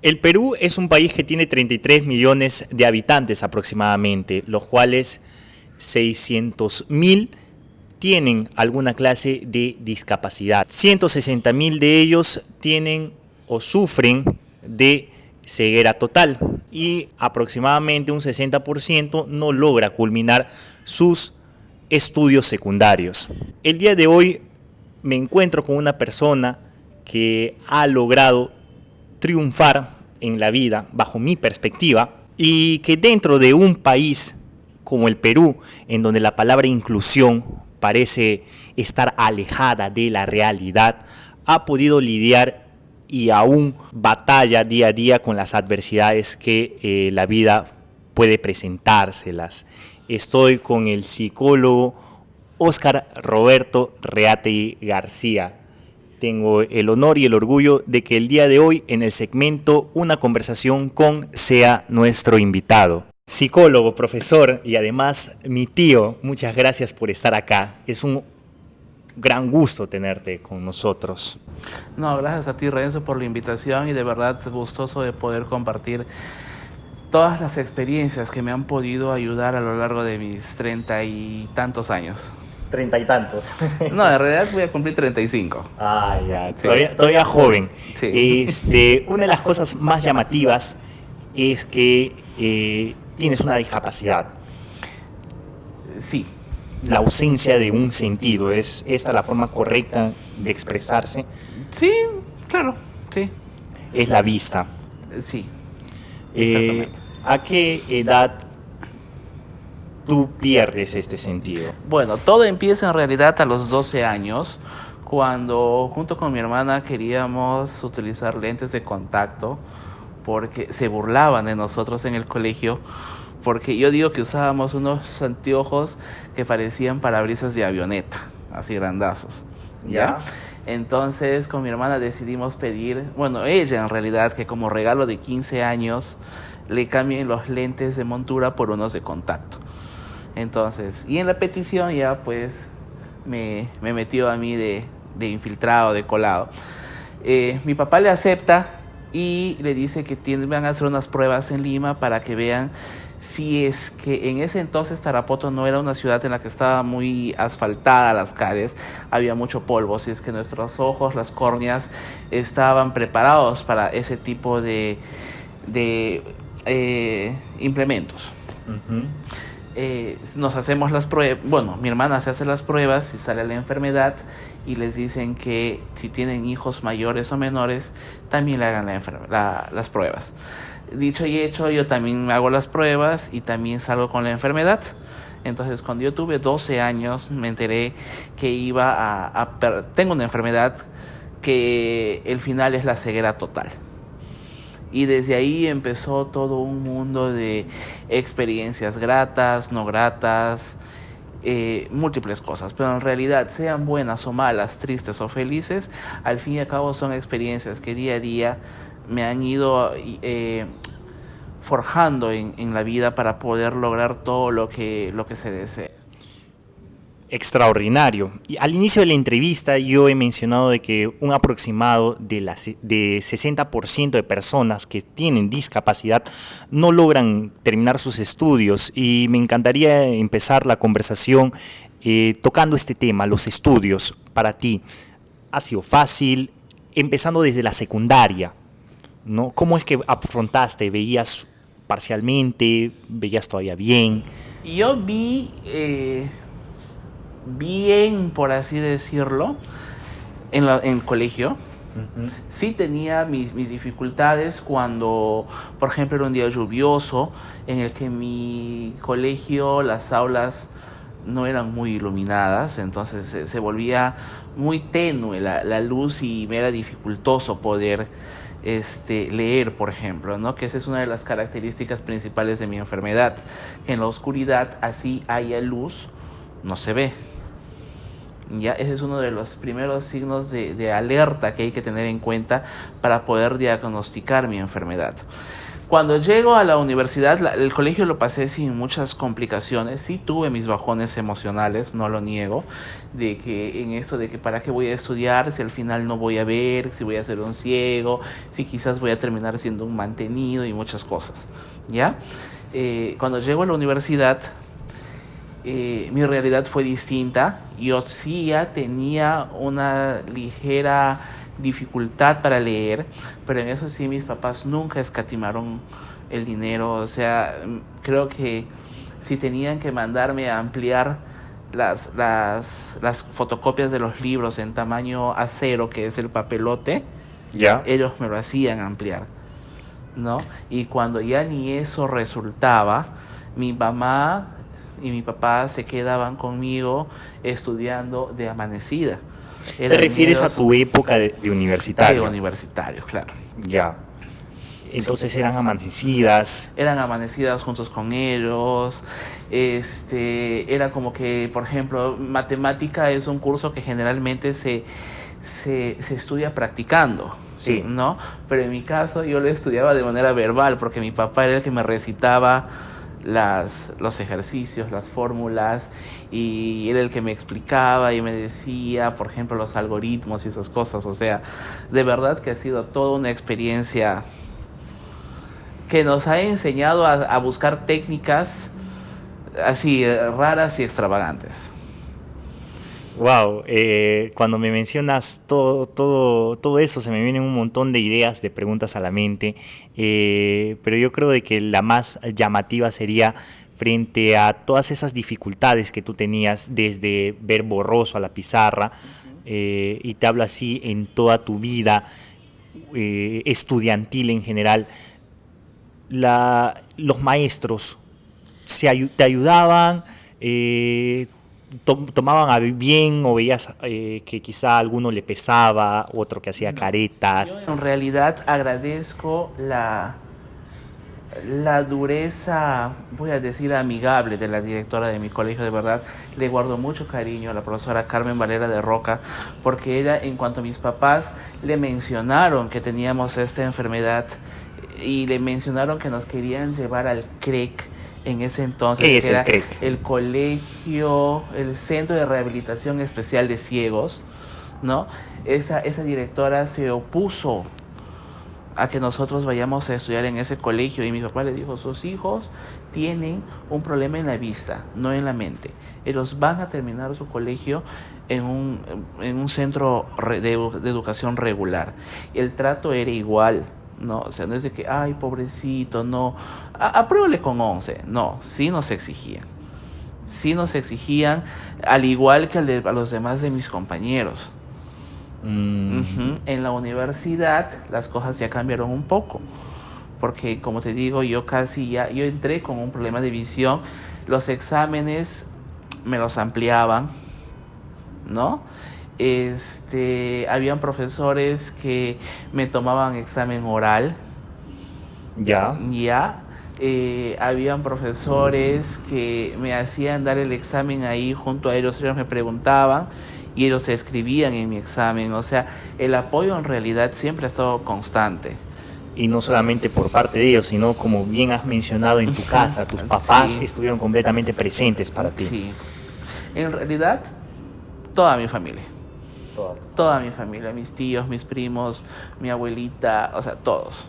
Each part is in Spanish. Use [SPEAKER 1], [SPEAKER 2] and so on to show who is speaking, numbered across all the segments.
[SPEAKER 1] El Perú es un país que tiene 33 millones de habitantes aproximadamente, los cuales 600.000 tienen alguna clase de discapacidad. 160.000 de ellos tienen o sufren de ceguera total y aproximadamente un 60% no logra culminar sus estudios secundarios. El día de hoy me encuentro con una persona que ha logrado triunfar en la vida bajo mi perspectiva y que dentro de un país como el Perú, en donde la palabra inclusión parece estar alejada de la realidad, ha podido lidiar y aún batalla día a día con las adversidades que la vida puede presentárselas. Estoy con el psicólogo Óscar Roberto Reategui García. Tengo el honor y el orgullo de que el día de hoy en el segmento Una conversación con sea nuestro invitado. Psicólogo, profesor y además mi tío, muchas gracias por estar acá. Es un gran gusto tenerte con nosotros.
[SPEAKER 2] No, gracias a ti, Renzo, por la invitación y de verdad gustoso de poder compartir todas las experiencias que me han podido ayudar a lo largo de mis 30 y tantos años.
[SPEAKER 1] 30 y tantos.
[SPEAKER 2] No, en realidad voy a cumplir 35.
[SPEAKER 1] Ah, ya,
[SPEAKER 2] Sí.
[SPEAKER 1] todavía joven.
[SPEAKER 2] Sí.
[SPEAKER 1] Una de las cosas más llamativas es que tienes una discapacidad.
[SPEAKER 2] Sí.
[SPEAKER 1] La ausencia de un sentido, ¿es esta la forma correcta de expresarse?
[SPEAKER 2] Sí, claro, sí.
[SPEAKER 1] Es la vista.
[SPEAKER 2] Sí,
[SPEAKER 1] Eh,
[SPEAKER 2] exactamente.
[SPEAKER 1] ¿A qué edad tú pierdes este sentido?
[SPEAKER 2] Bueno, todo empieza en realidad a los 12 años, cuando junto con mi hermana queríamos utilizar lentes de contacto, porque se burlaban de nosotros en el colegio, porque yo digo que usábamos unos anteojos que parecían parabrisas de avioneta, así grandazos, ¿ya? Entonces con mi hermana decidimos pedir, bueno, ella en realidad, que como regalo de 15 años le cambien los lentes de montura por unos de contacto. Entonces, y en la petición ya pues me metió a mí de infiltrado, de colado. Mi papá le acepta y le dice que van a hacer unas pruebas en Lima para que vean si es que en ese entonces Tarapoto no era una ciudad en la que estaba muy asfaltada las calles, había mucho polvo, si es que nuestros ojos, las córneas, estaban preparados para ese tipo de implementos.
[SPEAKER 1] Uh-huh.
[SPEAKER 2] Nos hacemos las pruebas, bueno, mi hermana se hace las pruebas y sale la enfermedad y les dicen que si tienen hijos mayores o menores, también le hagan las pruebas. Dicho y hecho, yo también hago las pruebas y también salgo con la enfermedad. Entonces, cuando yo tuve 12 años, me enteré que tengo una enfermedad que el final es la ceguera total. Y desde ahí empezó todo un mundo de experiencias gratas, no gratas, múltiples cosas. Pero en realidad, sean buenas o malas, tristes o felices, al fin y al cabo son experiencias que día a día me han ido forjando en la vida para poder lograr todo lo que se desea.
[SPEAKER 1] Extraordinario. Y al inicio de la entrevista yo he mencionado de que un aproximado de 60% de personas que tienen discapacidad no logran terminar sus estudios y me encantaría empezar la conversación tocando este tema, los estudios para ti. ¿Ha sido fácil? Empezando desde la secundaria, ¿no? ¿Cómo es que afrontaste? ¿Veías parcialmente? ¿Veías todavía bien?
[SPEAKER 2] Yo vi bien, por así decirlo, en el colegio. Uh-huh. Sí tenía mis dificultades cuando, por ejemplo, era un día lluvioso en el que mi colegio, las aulas no eran muy iluminadas, entonces se muy tenue la luz y me era dificultoso poder leer, por ejemplo, ¿no? Que esa es una de las características principales de mi enfermedad, que en la oscuridad, así haya luz, no se ve. Ya, ese es uno de los primeros signos de alerta que hay que tener en cuenta para poder diagnosticar mi enfermedad. Cuando llego a la universidad, el colegio lo pasé sin muchas complicaciones. Sí tuve mis bajones emocionales, no lo niego, de que en esto de que para qué voy a estudiar si al final no voy a ver, si voy a ser un ciego, si quizás voy a terminar siendo un mantenido y muchas cosas, ¿ya? Cuando llego a la universidad, mi realidad fue distinta. Yo sí ya tenía una ligera dificultad para leer, pero en eso sí mis papás nunca escatimaron el dinero. O sea, creo que si tenían que mandarme a ampliar las fotocopias de los libros en tamaño A0, que es el papelote,
[SPEAKER 1] Ya.
[SPEAKER 2] ellos me lo hacían ampliar, ¿no? Y cuando ya ni eso resultaba, mi mamá y mi papá se quedaban conmigo estudiando de amanecida.
[SPEAKER 1] ¿Te refieres a tu época de universitario?
[SPEAKER 2] De universitario, claro.
[SPEAKER 1] Ya. Entonces eran amanecidas.
[SPEAKER 2] Eran amanecidas juntos con ellos. Era como que, por ejemplo, matemática es un curso que generalmente se estudia practicando,
[SPEAKER 1] Sí.
[SPEAKER 2] ¿no? Pero en mi caso yo lo estudiaba de manera verbal, porque mi papá era el que me recitaba los ejercicios, las fórmulas, y era el que me explicaba y me decía, por ejemplo, los algoritmos y esas cosas. O sea, de verdad que ha sido toda una experiencia que nos ha enseñado a buscar técnicas así raras y extravagantes.
[SPEAKER 1] Wow, cuando me mencionas todo eso, se me vienen un montón de ideas, de preguntas a la mente, pero yo creo de que la más llamativa sería frente a todas esas dificultades que tú tenías desde ver borroso a la pizarra, y te hablo así en toda tu vida estudiantil en general, los maestros te ayudaban, tomaban a bien, o veías que quizá a alguno le pesaba, otro que hacía caretas.
[SPEAKER 2] Yo en realidad agradezco la dureza, voy a decir amigable, de la directora de mi colegio. De verdad le guardo mucho cariño a la profesora Carmen Valera de Roca, porque ella, en cuanto a mis papás le mencionaron que teníamos esta enfermedad y le mencionaron que nos querían llevar al CREC en ese entonces,
[SPEAKER 1] ¿Qué es
[SPEAKER 2] que era
[SPEAKER 1] el CREC?
[SPEAKER 2] el colegio, el Centro de Rehabilitación Especial de Ciegos, ¿no? Esa directora se opuso a que nosotros vayamos a estudiar en ese colegio, y mi papá le dijo: sus hijos tienen un problema en la vista, no en la mente. Ellos van a terminar su colegio en un centro de educación regular. El trato era igual, ¿no? O sea, no es de que, ay, pobrecito, no, apruébale con 11. No, sí nos exigían. Sí nos exigían, al igual que a los demás de mis compañeros. En la universidad las cosas ya cambiaron un poco, porque como te digo, yo entré con un problema de visión. Los exámenes me los ampliaban, ¿no? Habían profesores que me tomaban examen oral.
[SPEAKER 1] Ya.
[SPEAKER 2] Habían profesores que me hacían dar el examen ahí junto a ellos. Ellos me preguntaban y ellos se escribían en mi examen. O sea, el apoyo en realidad siempre ha estado constante.
[SPEAKER 1] Y no solamente por parte de ellos, sino, como bien has mencionado, en tu casa, tus papás
[SPEAKER 2] Sí.
[SPEAKER 1] estuvieron completamente presentes para ti.
[SPEAKER 2] Sí. En realidad, toda mi familia. Toda mi familia, mis tíos, mis primos, mi abuelita, o sea, todos.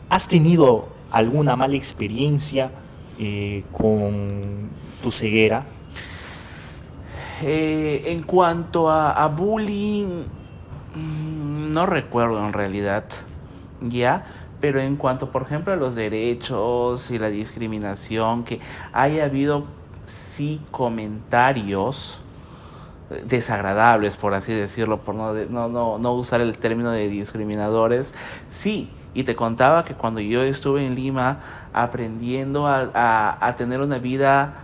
[SPEAKER 1] ¿Has tenido alguna mala experiencia con tu ceguera?
[SPEAKER 2] En cuanto a bullying, no recuerdo en realidad, ¿ya? Pero en cuanto, por ejemplo, a los derechos y la discriminación, que haya habido, sí, comentarios desagradables, por así decirlo, por no usar el término de discriminadores, sí. Y te contaba que cuando yo estuve en Lima aprendiendo a tener una vida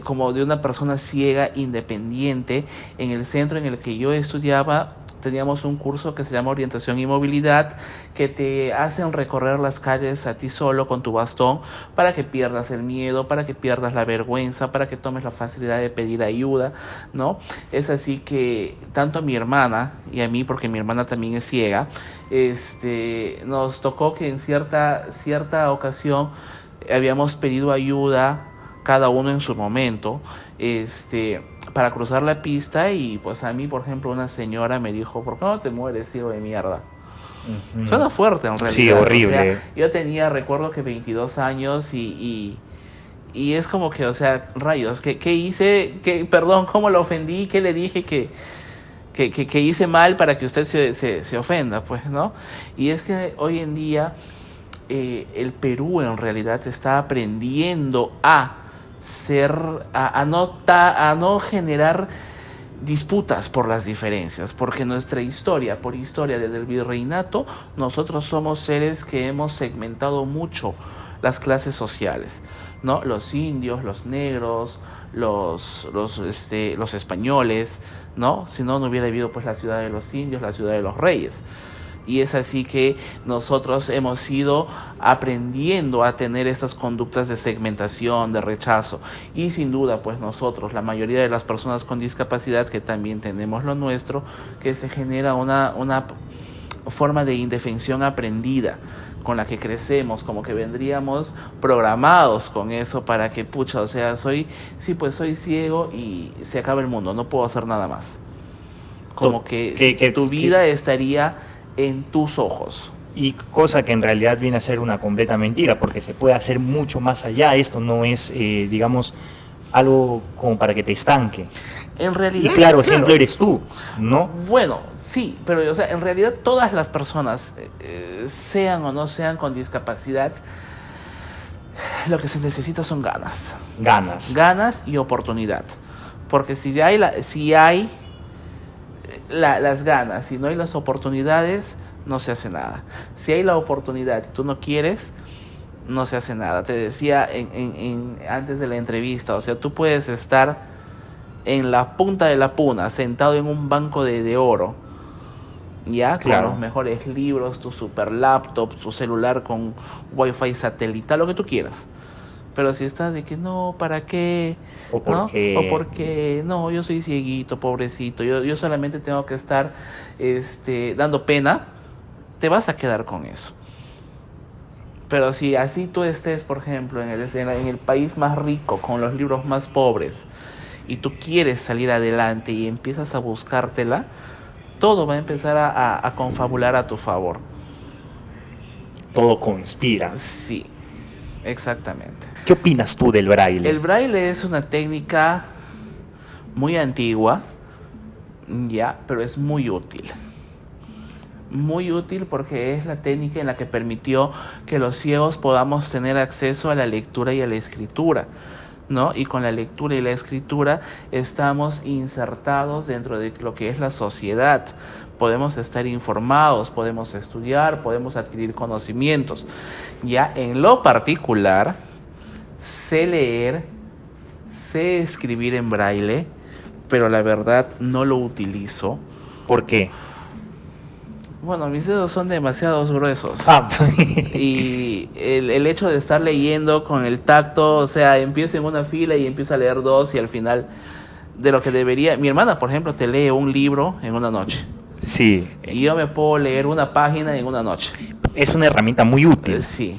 [SPEAKER 2] como de una persona ciega independiente, en el centro en el que yo estudiaba teníamos un curso que se llama Orientación y Movilidad, que te hacen recorrer las calles a ti solo con tu bastón para que pierdas el miedo, para que pierdas la vergüenza, para que tomes la facilidad de pedir ayuda, ¿no? Es así que tanto a mi hermana y a mí, porque mi hermana también es ciega, nos tocó que en cierta ocasión habíamos pedido ayuda cada uno en su momento, para cruzar la pista, y pues a mí, por ejemplo, una señora me dijo: ¿por qué no te mueres, ciego de mierda? Uh-huh. Suena fuerte en realidad.
[SPEAKER 1] Sí, horrible.
[SPEAKER 2] O sea, yo tenía, recuerdo que 22 años y es como que, o sea, rayos, ¿qué hice? Perdón, ¿cómo la ofendí? ¿Qué le dije que hice mal para que usted se ofenda? Pues, ¿no? Y es que hoy en día el Perú en realidad está aprendiendo a no generar disputas por las diferencias, porque nuestra historia, desde el virreinato, nosotros somos seres que hemos segmentado mucho las clases sociales, ¿no? Los indios, los negros, los españoles, ¿no? Si no, no hubiera habido pues la ciudad de los indios, la ciudad de los reyes. Y es así que nosotros hemos ido aprendiendo a tener estas conductas de segmentación, de rechazo. Y sin duda, pues nosotros, la mayoría de las personas con discapacidad, que también tenemos lo nuestro, que se genera una forma de indefensión aprendida con la que crecemos, como que vendríamos programados con eso para que, pucha, o sea, soy ciego y se acaba el mundo, no puedo hacer nada más. Como que tu vida estaría en tus ojos.
[SPEAKER 1] Y cosa que en realidad viene a ser una completa mentira, porque se puede hacer mucho más allá. Esto no es, digamos, algo como para que te estanque.
[SPEAKER 2] En realidad,
[SPEAKER 1] y claro, ejemplo eres tú, ¿no?
[SPEAKER 2] Bueno, sí, pero o sea, en realidad todas las personas, sean o no sean con discapacidad, lo que se necesita son ganas. Ganas y oportunidad. Porque si hay las ganas, si no hay las oportunidades, no se hace nada. Si hay la oportunidad y tú no quieres, no se hace nada. Te decía antes de la entrevista, o sea, tú puedes estar en la punta de la puna, sentado en un banco de oro, ya, claro, con los mejores libros, tu super laptop, tu celular con wifi satelital, lo que tú quieras. Pero si estás de que no, ¿para qué?
[SPEAKER 1] ¿O
[SPEAKER 2] porque no, yo soy cieguito, pobrecito, yo solamente tengo que estar dando pena, te vas a quedar con eso. Pero si así tú estés, por ejemplo, en el país más rico, con los libros más pobres, y tú quieres salir adelante y empiezas a buscártela, todo va a empezar a confabular a tu favor.
[SPEAKER 1] Todo conspira.
[SPEAKER 2] Sí, exactamente.
[SPEAKER 1] ¿Qué opinas tú del braille?
[SPEAKER 2] El braille es una técnica muy antigua, ya, pero es muy útil. Muy útil porque es la técnica en la que permitió que los ciegos podamos tener acceso a la lectura y a la escritura, ¿no? Y con la lectura y la escritura estamos insertados dentro de lo que es la sociedad. Podemos estar informados, podemos estudiar, podemos adquirir conocimientos. Ya en lo particular, sé leer, sé escribir en braille, pero la verdad no lo utilizo.
[SPEAKER 1] ¿Por qué?
[SPEAKER 2] Bueno, mis dedos son demasiado gruesos. Y el hecho de estar leyendo con el tacto, o sea, empiezo en una fila y empiezo a leer dos, y al final de lo que debería... Mi hermana, por ejemplo, te lee un libro en una noche.
[SPEAKER 1] Sí.
[SPEAKER 2] Y yo me puedo leer una página en una noche.
[SPEAKER 1] Es una herramienta muy útil.
[SPEAKER 2] Sí.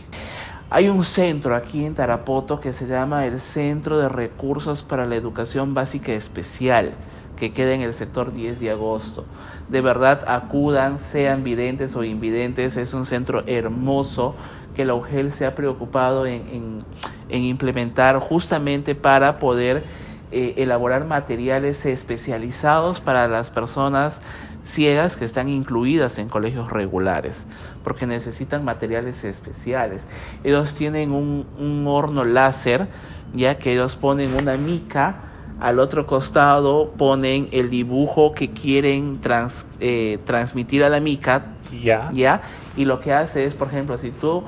[SPEAKER 2] Hay un centro aquí en Tarapoto que se llama el Centro de Recursos para la Educación Básica Especial, que queda en el sector 10 de agosto. De verdad, acudan, sean videntes o invidentes. Es un centro hermoso que la UGEL se ha preocupado en implementar, justamente para poder elaborar materiales especializados para las personas ciegas que están incluidas en colegios regulares, porque necesitan materiales especiales. Ellos tienen un horno láser, ya que ellos ponen una mica, al otro costado ponen el dibujo que quieren transmitir a la mica, ¿ya? Y lo que hace es, por ejemplo, si tú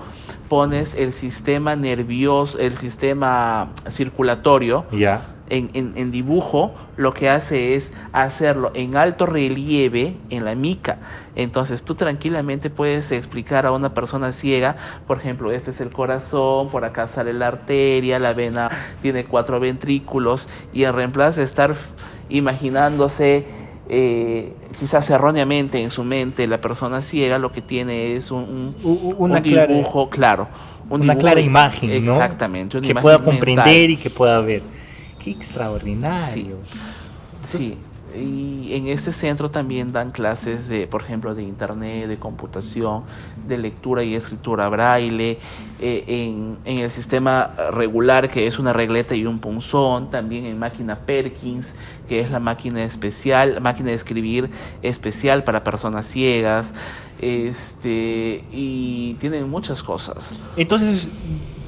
[SPEAKER 2] pones el sistema nervioso, el sistema circulatorio,
[SPEAKER 1] ¿ya?
[SPEAKER 2] en dibujo, lo que hace es hacerlo en alto relieve en la mica. Entonces tú tranquilamente puedes explicar a una persona ciega, por ejemplo, este es el corazón, por acá sale la arteria, la vena tiene 4 ventrículos, y en reemplazo de estar imaginándose quizás erróneamente en su mente la persona ciega, lo que tiene es un dibujo claro.
[SPEAKER 1] Una clara imagen, ¿no?
[SPEAKER 2] Exactamente, una
[SPEAKER 1] que
[SPEAKER 2] imagen
[SPEAKER 1] pueda comprender
[SPEAKER 2] mental.
[SPEAKER 1] y que pueda ver. ¡Qué extraordinario!
[SPEAKER 2] Sí.
[SPEAKER 1] Entonces,
[SPEAKER 2] Sí, y en este centro también dan clases de, por ejemplo, de internet, de computación, de lectura y escritura braille, en el sistema regular, que es una regleta y un punzón, también en máquina Perkins, que es la máquina especial, máquina de escribir especial para personas ciegas, y tienen muchas cosas.
[SPEAKER 1] entonces,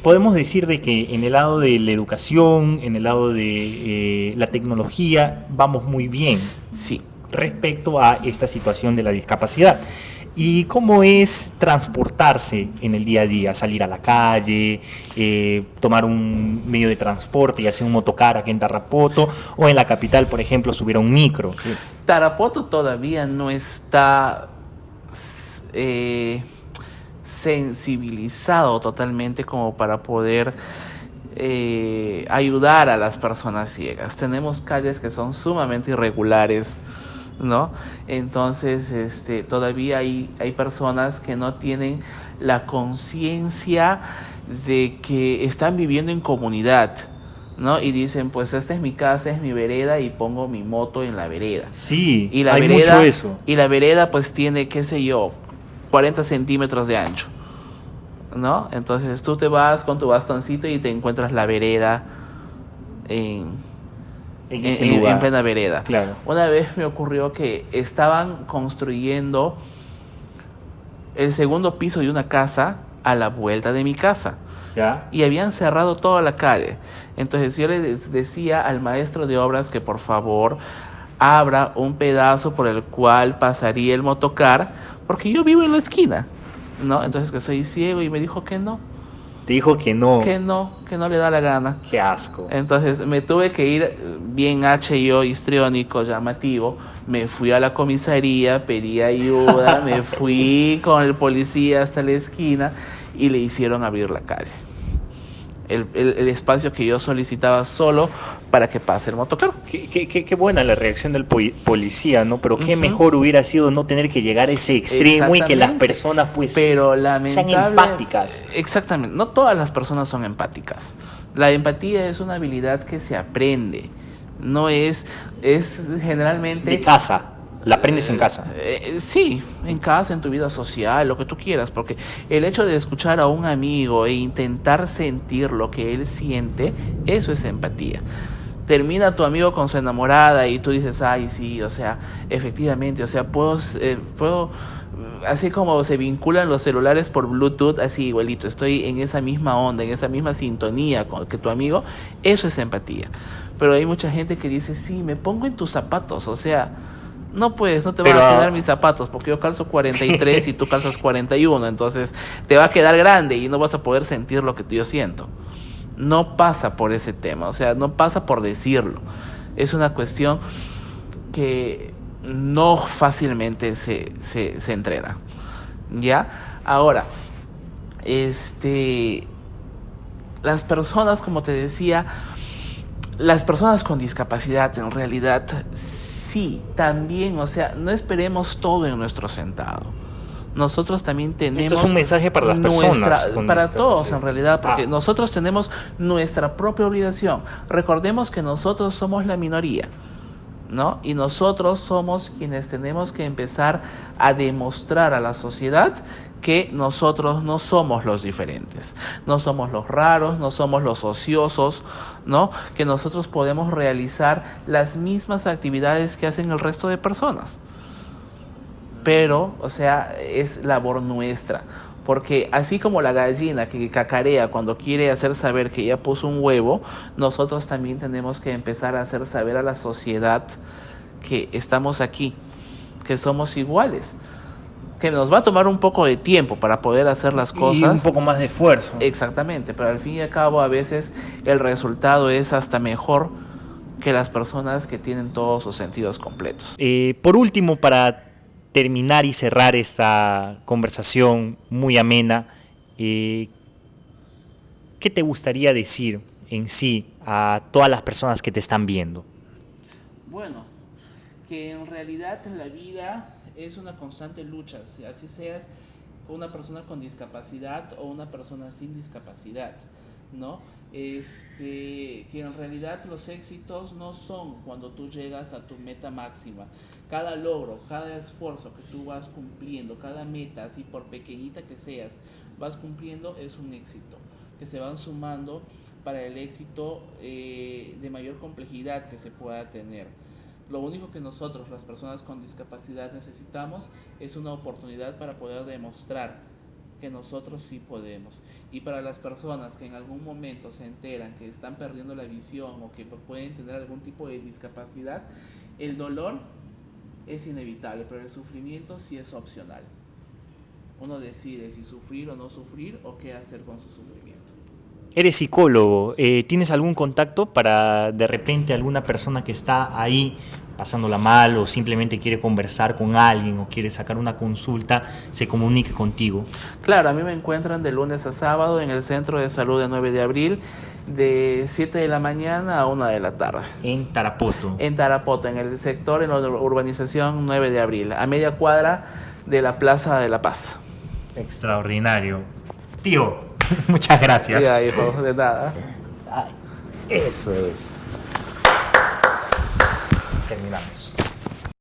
[SPEAKER 1] podemos decir de que en el lado de la educación, en el lado de la tecnología, vamos muy bien
[SPEAKER 2] Sí.
[SPEAKER 1] respecto a esta situación de la discapacidad. ¿Y cómo es transportarse en el día a día? Salir a la calle, tomar un medio de transporte, ya sea un motocar aquí en Tarapoto, o en la capital, por ejemplo, subir a un micro.
[SPEAKER 2] Tarapoto todavía no está sensibilizado totalmente como para poder ayudar a las personas ciegas. Tenemos calles que son sumamente irregulares, ¿no? Entonces, todavía hay personas que no tienen la conciencia de que están viviendo en comunidad, ¿no? Y dicen, pues esta es mi casa, es mi vereda, y pongo mi moto en la vereda.
[SPEAKER 1] Sí,
[SPEAKER 2] Y la
[SPEAKER 1] hay
[SPEAKER 2] vereda,
[SPEAKER 1] mucho eso.
[SPEAKER 2] y la vereda pues tiene, qué sé yo, 40 centímetros de ancho, ¿no? Entonces tú te vas con tu bastoncito y te encuentras la vereda en
[SPEAKER 1] ese lugar.
[SPEAKER 2] en plena vereda.
[SPEAKER 1] Claro.
[SPEAKER 2] Una vez me ocurrió que estaban construyendo el segundo piso de una casa a la vuelta de mi casa.
[SPEAKER 1] ¿Ya?
[SPEAKER 2] Y habían cerrado toda la calle. Entonces yo le decía al maestro de obras que por favor abra un pedazo por el cual pasaría el motocar, porque yo vivo en la esquina, ¿no? Entonces que soy ciego, y me dijo que no.
[SPEAKER 1] Te dijo que no.
[SPEAKER 2] Que no le da la gana.
[SPEAKER 1] Qué asco.
[SPEAKER 2] Entonces me tuve que ir bien yo, histriónico, llamativo. Me fui a la comisaría, pedí ayuda, me fui con el policía hasta la esquina y le hicieron abrir la calle. El espacio que yo solicitaba solo para que pase el motocarro.
[SPEAKER 1] Qué buena la reacción del policía, ¿no? Pero qué
[SPEAKER 2] Ujú.
[SPEAKER 1] mejor hubiera sido no tener que llegar a ese extremo y que las
[SPEAKER 2] Exactamente.
[SPEAKER 1] personas pues
[SPEAKER 2] Pero
[SPEAKER 1] sean
[SPEAKER 2] lamentable,
[SPEAKER 1] empáticas.
[SPEAKER 2] Exactamente, no todas las personas son empáticas. La empatía es una habilidad que se aprende. No es generalmente
[SPEAKER 1] De casa, la aprendes en casa.
[SPEAKER 2] Sí, en casa, en tu vida social, lo que tú quieras, porque el hecho de escuchar a un amigo e intentar sentir lo que él siente, eso es empatía. Termina tu amigo con su enamorada y tú dices, ay, sí, o sea, efectivamente, o sea, puedo, así como se vinculan los celulares por Bluetooth, así igualito, estoy en esa misma onda, en esa misma sintonía con que tu amigo, eso es empatía. Pero hay mucha gente que dice, sí, me pongo en tus zapatos, o sea, no puedes, no te van a quedar mis zapatos, porque yo calzo 43 y tú calzas 41, entonces te va a quedar grande y no vas a poder sentir lo que yo siento. No pasa por ese tema, o sea, no pasa por decirlo. Es una cuestión que no fácilmente se entrena. ¿Ya? Ahora, las personas, como te decía, las personas con discapacidad en realidad sí, también, o sea, no esperemos todo en nuestro sentado. Nosotros también tenemos...
[SPEAKER 1] Esto es un mensaje para las personas con
[SPEAKER 2] para
[SPEAKER 1] discapacidad.
[SPEAKER 2] todos en realidad, porque nosotros tenemos nuestra propia obligación. Recordemos que nosotros somos la minoría, ¿no? Y nosotros somos quienes tenemos que empezar a demostrar a la sociedad que nosotros no somos los diferentes, no somos los raros, no somos los ociosos, ¿no? Que nosotros podemos realizar las mismas actividades que hacen el resto de personas. Pero, o sea, es labor nuestra, porque así como la gallina que cacarea cuando quiere hacer saber que ya puso un huevo, nosotros también tenemos que empezar a hacer saber a la sociedad que estamos aquí, que somos iguales, que nos va a tomar un poco de tiempo para poder hacer las cosas.
[SPEAKER 1] Y un poco más de esfuerzo.
[SPEAKER 2] Exactamente, pero al fin y al cabo a veces el resultado es hasta mejor que las personas que tienen todos sus sentidos completos.
[SPEAKER 1] Por último, para terminar y cerrar esta conversación muy amena, ¿qué te gustaría decir en sí a todas las personas que te están viendo?
[SPEAKER 2] Bueno, que en realidad la vida es una constante lucha, así seas una persona con discapacidad o una persona sin discapacidad, ¿no? Que en realidad los éxitos no son cuando tú llegas a tu meta máxima. Cada logro, cada esfuerzo que tú vas cumpliendo, cada meta, así por pequeñita que seas, vas cumpliendo, es un éxito, que se van sumando para el éxito de mayor complejidad que se pueda tener. Lo único que nosotros, las personas con discapacidad, necesitamos es una oportunidad para poder demostrar que nosotros sí podemos. Y para las personas que en algún momento se enteran que están perdiendo la visión o que pueden tener algún tipo de discapacidad, el dolor es inevitable, pero el sufrimiento sí es opcional. Uno decide si sufrir o no sufrir o qué hacer con su sufrimiento.
[SPEAKER 1] Eres psicólogo, ¿tienes algún contacto para de repente alguna persona que está ahí pasándola mal o simplemente quiere conversar con alguien o quiere sacar una consulta, se comunique contigo?
[SPEAKER 2] Claro, a mí me encuentran de lunes a sábado en el Centro de Salud de 9 de abril, de 7 de la mañana a 1 de la tarde.
[SPEAKER 1] En Tarapoto.
[SPEAKER 2] En Tarapoto, en el sector, en la urbanización 9 de abril, a media cuadra de la Plaza de la Paz.
[SPEAKER 1] Extraordinario. Tío, muchas gracias.
[SPEAKER 2] Ya, hijo, de nada.
[SPEAKER 1] Ay, eso es. Terminamos.